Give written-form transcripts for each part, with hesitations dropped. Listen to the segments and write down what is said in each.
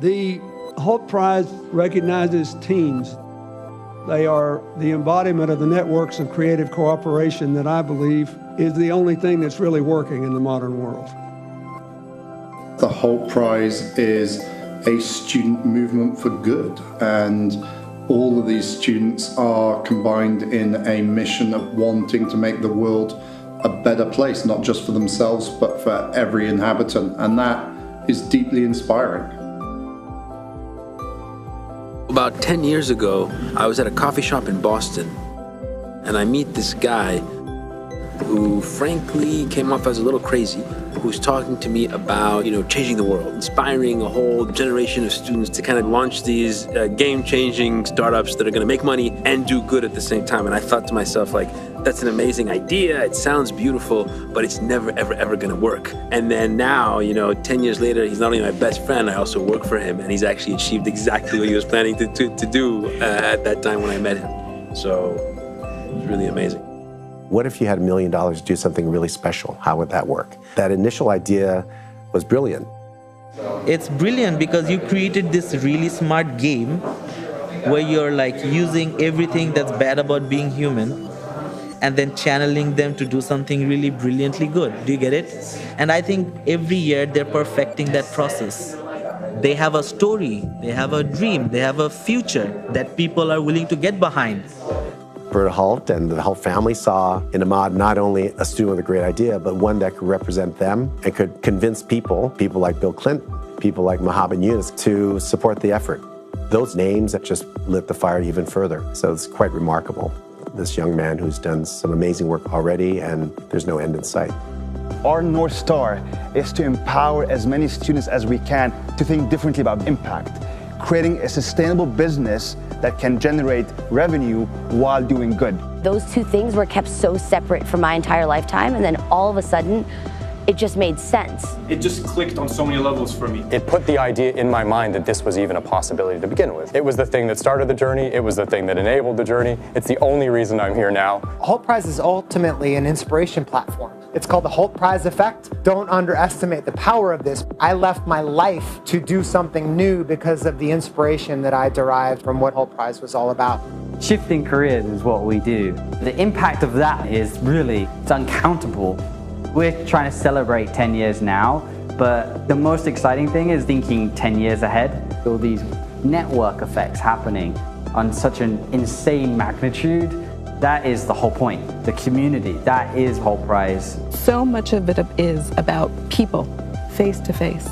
The Hult Prize recognizes teens. They are the embodiment of the networks of creative cooperation that I believe is the only thing that's really working in the modern world. The Hult Prize is a student movement for good, and all of these students are combined in a mission of wanting to make the world a better place, not just for themselves, but for every inhabitant, and that is deeply inspiring. About 10 years ago, I was at a coffee shop in Boston, and I meet this guy who frankly came off as a little crazy, who's talking to me about, changing the world, inspiring a whole generation of students to kind of launch these game-changing startups that are going to make money and do good at the same time. And I thought to myself, that's an amazing idea. It sounds beautiful, but it's never, ever, ever going to work. And then now, 10 years later, he's not only my best friend, I also work for him, and he's actually achieved exactly what he was planning to do at that time when I met him. So it's really amazing. What if you had $1 million to do something really special? How would that work? That initial idea was brilliant. It's brilliant because you created this really smart game where you're using everything that's bad about being human and then channeling them to do something really brilliantly good. Do you get it? And I think every year they're perfecting that process. They have a story, they have a dream, they have a future that people are willing to get behind. Bert Hult and the Hult family saw in Ahmad not only a student with a great idea, but one that could represent them and could convince people like Bill Clinton, people like Mohammed Yunus, to support the effort. Those names that just lit the fire even further. So it's quite remarkable. This young man who's done some amazing work already, and there's no end in sight. Our North Star is to empower as many students as we can to think differently about impact, creating a sustainable business that can generate revenue while doing good. Those two things were kept so separate for my entire lifetime, and then all of a sudden, it just made sense. It just clicked on so many levels for me. It put the idea in my mind that this was even a possibility to begin with. It was the thing that started the journey. It was the thing that enabled the journey. It's the only reason I'm here now. Hult Prize is ultimately an inspiration platform. It's called the Hult Prize effect. Don't underestimate the power of this. I left my life to do something new because of the inspiration that I derived from what Hult Prize was all about. Shifting careers is what we do. The impact of that is it's uncountable. We're trying to celebrate 10 years now, but the most exciting thing is thinking 10 years ahead. All these network effects happening on such an insane magnitude. That is the whole point. The community, that is Hult Prize. So much of it is about people, face to face.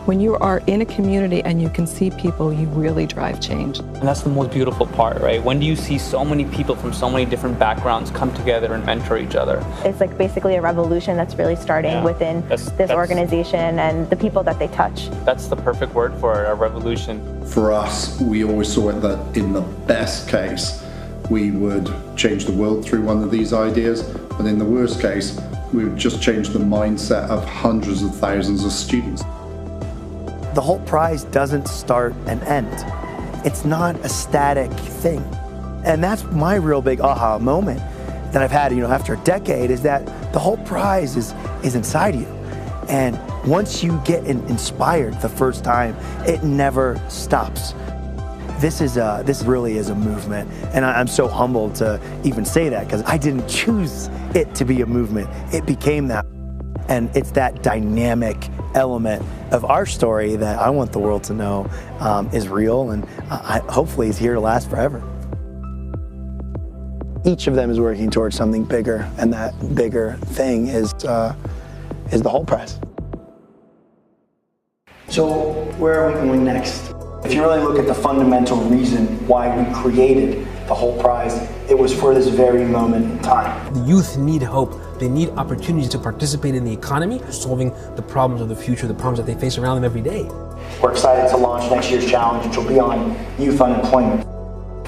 When you are in a community and you can see people, you really drive change. And that's the most beautiful part, right? When do you see so many people from so many different backgrounds come together and mentor each other? It's basically a revolution that's really starting within this organization and the people that they touch. That's the perfect word for it, a revolution. For us, we always saw it that in the best case, we would change the world through one of these ideas, but in the worst case, we would just change the mindset of hundreds of thousands of students. The Hult Prize doesn't start and end. It's not a static thing. And that's my real big aha moment that I've had, after a decade, is that the Hult Prize is inside you. And once you get inspired the first time, it never stops. This really is a movement, and I'm so humbled to even say that because I didn't choose it to be a movement. It became that, and it's that dynamic element of our story that I want the world to know is real, and hopefully is here to last forever. Each of them is working towards something bigger, and that bigger thing is the Hult Prize. So where are we going next? If you really look at the fundamental reason why we created the Hult Prize, it was for this very moment in time. The youth need hope. They need opportunities to participate in the economy, solving the problems of the future, the problems that they face around them every day. We're excited to launch next year's challenge, which will be on youth unemployment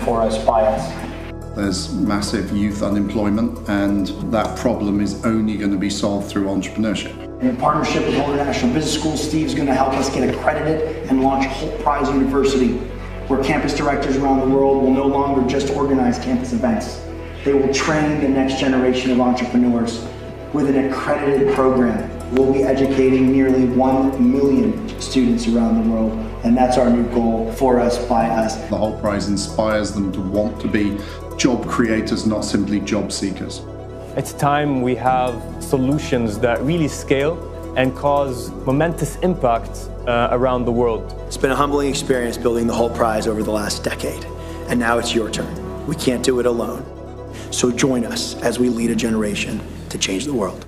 for us, by us. There's massive youth unemployment, and that problem is only going to be solved through entrepreneurship. In partnership with Hult International Business School, Steve's going to help us get accredited and launch Hult Prize University, where campus directors around the world will no longer just organize campus events. They will train the next generation of entrepreneurs with an accredited program. We'll be educating nearly 1 million students around the world And that's our new goal for us, by us. The Hult Prize inspires them to want to be job creators, not simply job seekers. It's time we have solutions that really scale and cause momentous impact around the world. It's been a humbling experience building the Hult Prize over the last decade, and now it's your turn. We can't do it alone. So join us as we lead a generation to change the world.